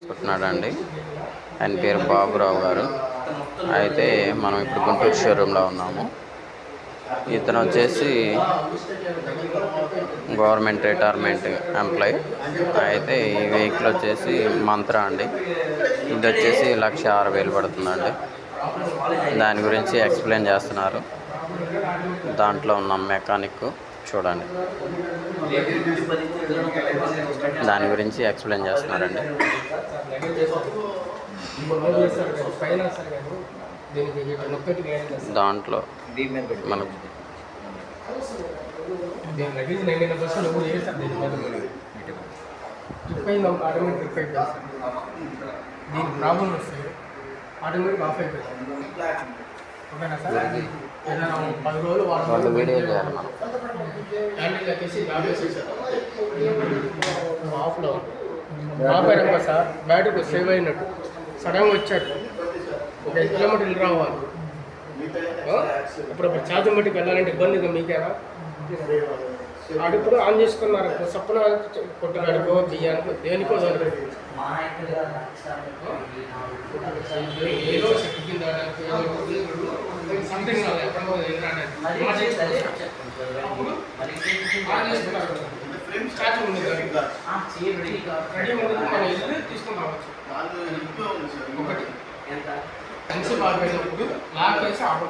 అనుకుంటున్నాడండి. ఆయన పేరు బాబురావు గారు. అయితే మనం ఇప్పుడు గుంటూరు షోరూంలో ఉన్నాము. ఇతను వచ్చేసి గవర్నమెంట్ రిటైర్మెంట్ ఎంప్లాయీ. అయితే ఈ వెహికల్ వచ్చేసి మంత్రా అండి. ఇది వచ్చేసి 1,06,000 పడుతుందండి. దాని గురించి ఎక్స్ప్లెయిన్ చేస్తున్నారు. దాంట్లో ఉన్న మెకానిక్ చూడండి, దాని గురించి ఎక్స్ప్లెయిన్ చేస్తున్నారండి. దాంట్లో మనకు దీని ప్రాబ్లం వస్తే ఆటోమేటిక్ ఆఫ్ అయిపోతుంది. ఓకేనా సార్? ఏదైనా 10 రోజులు వాళ్ళు వీడియో చేయాలి. మనం హ్యాండిల్ ఎక్కేసి బ్యాగ్ వేసేసారు. ఆఫ్లో ఆఫ్ అయినాక సార్ బ్యాటరీ సేవ్ అయినట్టు సడన్గా వచ్చాడు. ఒక 5 కిలోమీటర్లు రావాలి. అప్పుడు ఛార్జింగ్ బట్టికి వెళ్ళాలంటే ఇబ్బందిగా మీకేనా? అడుగుడు ఆన్ చేసుకున్నారు. సప్పున కొట్టుగాడుకో బియ్యానికో దేనికో ఏదో శక్తి సంథింగ్ ఛార్జింగ్ ఉంది రెడీ ఉండదు. మనం వెళ్ళి తీసుకుని రావచ్చు. ఒకటి పెన్సిల్ ఆపేటప్పుడు లాక్ వేసి ఆటో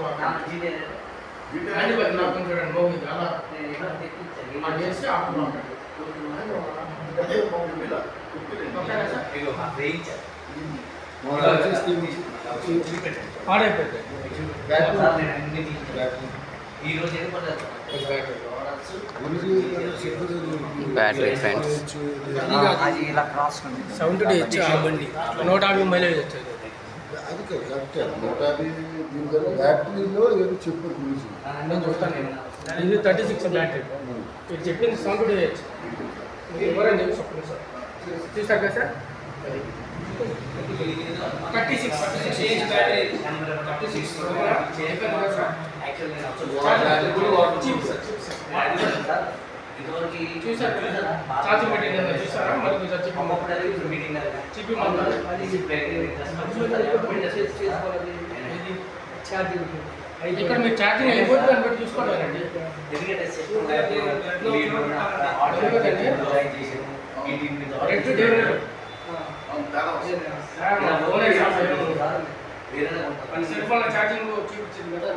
హ్యాండ్ బ్యాగ్ లాక్ చూడండి. మోగింది అలా చేసి ఆటో పాడైపోయింది. బ్యాటరీ ఫ్రెండ్స్ 70 వచ్చి ఆ బండి 150 మైలేజ్ వచ్చేది. అది కరెక్ట్. 150 బ్యాటరీలో ఏదో చెప్పు గురించి నేను చూస్తాను. ఇది 36 బ్యాటరీ. మీరు చెప్పింది 70 వచ్చు. మీరు ఎవరని చెప్పి చెప్పండి సార్. చూసారు కదా సార్? 36 బ్యాటరీ. 36 చూసారు కదా? ఛార్జింగ్ పెట్టింది చూసారా? మరి ఇక్కడ మీరు ఛార్జింగ్ అయిపోతుంది అని బట్టి చూసుకోవాలండి. సెల్ ఫోన్ ఛార్జింగ్ చూపించింది కదా.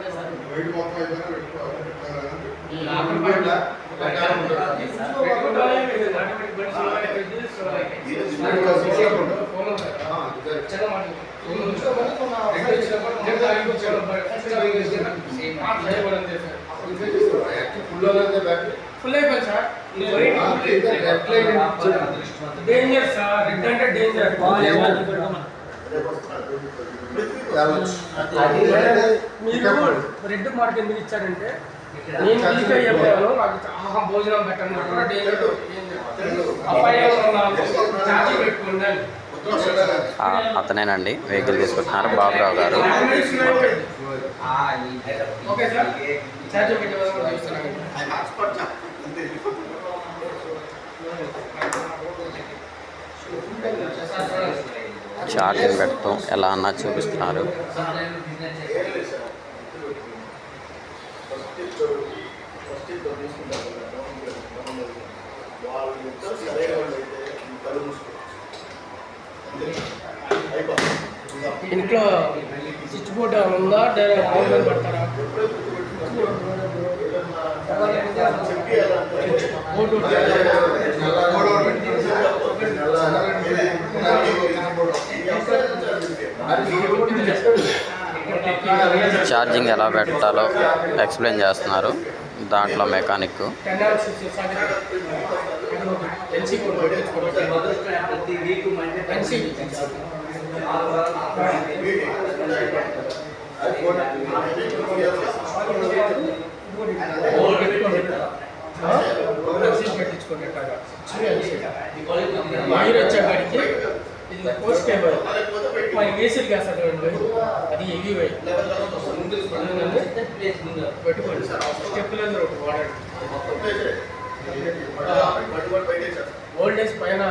ఫుల్ అయిపోయింది సార్. Danger sir. రెడ్ అంటే డేంజర్. మీరు రెడ్ మార్క్ ఎందుకు ఇచ్చారంటే నేను తీసుకొని చెప్పాను. నాకు భోజనం పెట్టండి. అతనేనండి వెహికల్ తీసుకుంటున్నారు బాబురావు గారు. ఛార్జింగ్ పెడతాం ఎలా అన్నా చూపిస్తున్నారు. ఇంట్లో స్విచ్ బోర్డ్ ఉందా? డైరెక్ట్ ఆన్లైన్ పెడతారా? ఛార్జింగ్ ఎలా పెట్టాలో ఎక్స్ప్లెయిన్ చేస్తున్నారు. దాంట్లో మెకానిక్ వైర్ వచ్చేకాడికి ఇది పోస్ట్ కేబుల్ మన ఏసీలు వేస్తాడు. అది హెవీ వైర్ పెట్టుకోండి సార్. స్టెప్లందరూ ఒకటి వాడండి. ఓల్డ్ ఏజ్ పైన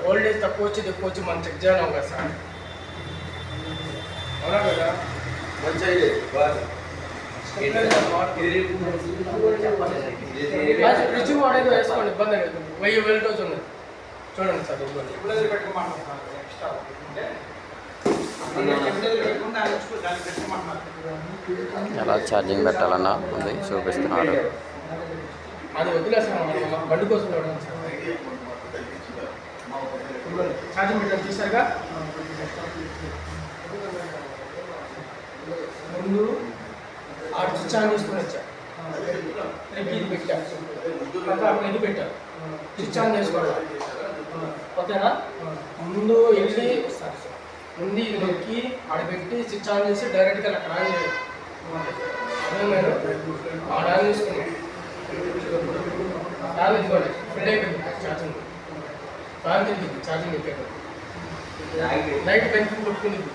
ఓల్డేజ్ తక్కువ వచ్చి ఎక్కువ వచ్చి మనం చెక్ చేయడం కదా సార్. అవునా కదా? మంచి ఐడియా ఫ్రిడ్జ్ వాడేది వేసుకోండి, ఇబ్బంది లేదు. 1000 వోల్టేజ్ ఉంది చూడండి సార్. ఎలా ఛార్జింగ్ పెట్టాలన్నా ఉంది చూపిస్తున్నారు. అది వదిలేసాం బండి కోసం చూడండి సార్. ఛార్జింగ్ పెట్టాలి చూసారుగా. ముందు ఆడు స్విచ్ ఆన్ చేసుకుని వచ్చా, ఇది పెట్టా, ఇది పెట్టా, స్విచ్ ఆన్ చేసుకోవాలి. ఓకేనా? ముందు వెళ్ళి ముందు ఇది నొక్కి ఆడబెట్టి స్విచ్ ఆన్ చేసి డైరెక్ట్గా అక్కడ ఆన్ చేయాలి. ఆడ ఆన్ చేసుకున్నాం, ఫ్యాన్ ఇదిగోండి ఫుల్ అయిపోయింది ఛార్జింగ్. ఫ్యాన్ తిరిగింది, ఛార్జింగ్ ఎక్కాడు. నైట్ బెంకింగ్ కొట్టుకునేది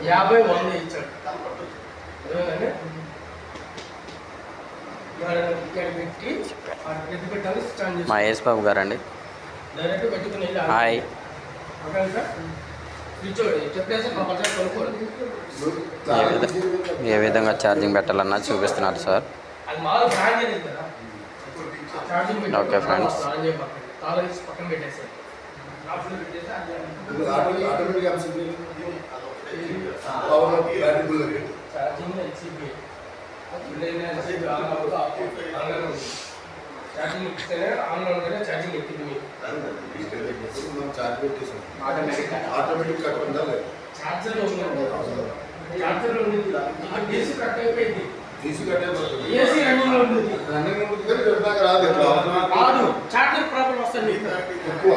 50-100 ఇచ్చాడు. పెట్టి ఎత్తి పెట్టాలి, స్విచ్ ఆన్ చేసి మహేష్ బాబు గారండి. డైరెక్ట్ పెట్టుకుని వెళ్ళి హాయ్. ఫ్రిడ్జ్ చెప్పేసి కంపల్సరీ కొనుక్కోవాలి. ఏ విధంగా ఛార్జింగ్ పెట్టాలన్నా చూపిస్తున్నారు సార్. అది మామూలు బ్రాండ్ అనేది కదా. ఛార్జింగ్ పెట్టి ఓకే ఫ్రెండ్స్. ఆన్ చేయబాకండి, తాళం తీసి పక్కన పెట్టేసారు. ఛార్జింగ్ హెచ్సిబి ఛార్జింగ్ ఇస్తేనే ఆన్లో ఉంటేనే ఛార్జింగ్ ఎక్కింది మీకు. ఆటోమేటిక్ కట్టకుండా లేదు, ఛార్జర్లో ఉంది, ఛార్జర్లో ఉంది. ఏసీ కట్ అయిపోయింది, తీసి కట్టేపోతుంది. ఏసీ రన్నింగ్లో ఉంది. రన్నింగ్ ఉంటుంది కానీ రాదు. కాదు, ఛార్జర్ ప్రాబ్లం వస్తుంది ఎక్కువ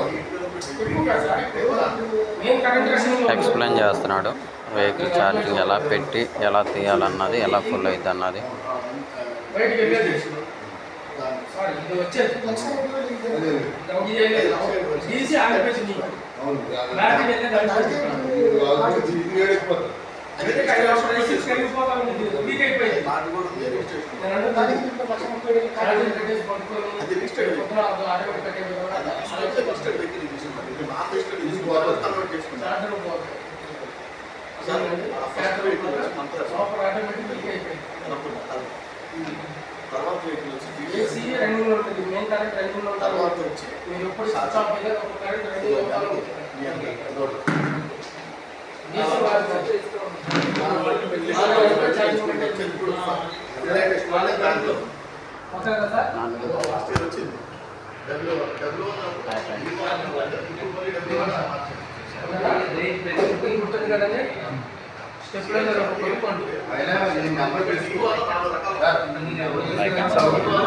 ఎక్కువ కాదు సార్. మెయిన్ కరెంట్ రన్నింగ్లో ఉంది. ఎక్స్ప్లెయిన్ చేస్తున్నాడు వెహికల్ ఛార్జింగ్ ఎలా పెట్టి ఎలా తీయాలన్నది, ఎలా ఫుల్ అవుతుంది అన్నది. బయటికి వెళ్ళేది సారీ, ఇది వచ్చేది డీసీ ఆగిపోయింది. బ్యాటరీ వెళ్ళేది కరిగిపోతా ఉంది, లీక్ అయిపోయింది. ఛార్జింగ్ పెట్టేసి పడుకొని పొద్దున ఆటోమేటిక్ పెట్టేది ఛార్జర్ పోతుంది. లోపల ఆటోమేటిక్ లీక్ అయిపోయింది. ఏసీ రన్నింగ్లో ఉంటుంది, మెయిన్ కరెంట్ రన్నింగ్లో ఉంటుంది. మీరు ఎప్పుడు స్విచ్ ఆఫ్ అయితే ఒక కరెంట్ రన్నింగ్ ఉంటుంది కదండి. స్టెప్లైజర్ కొనుక్కోండి. Like and subscribe.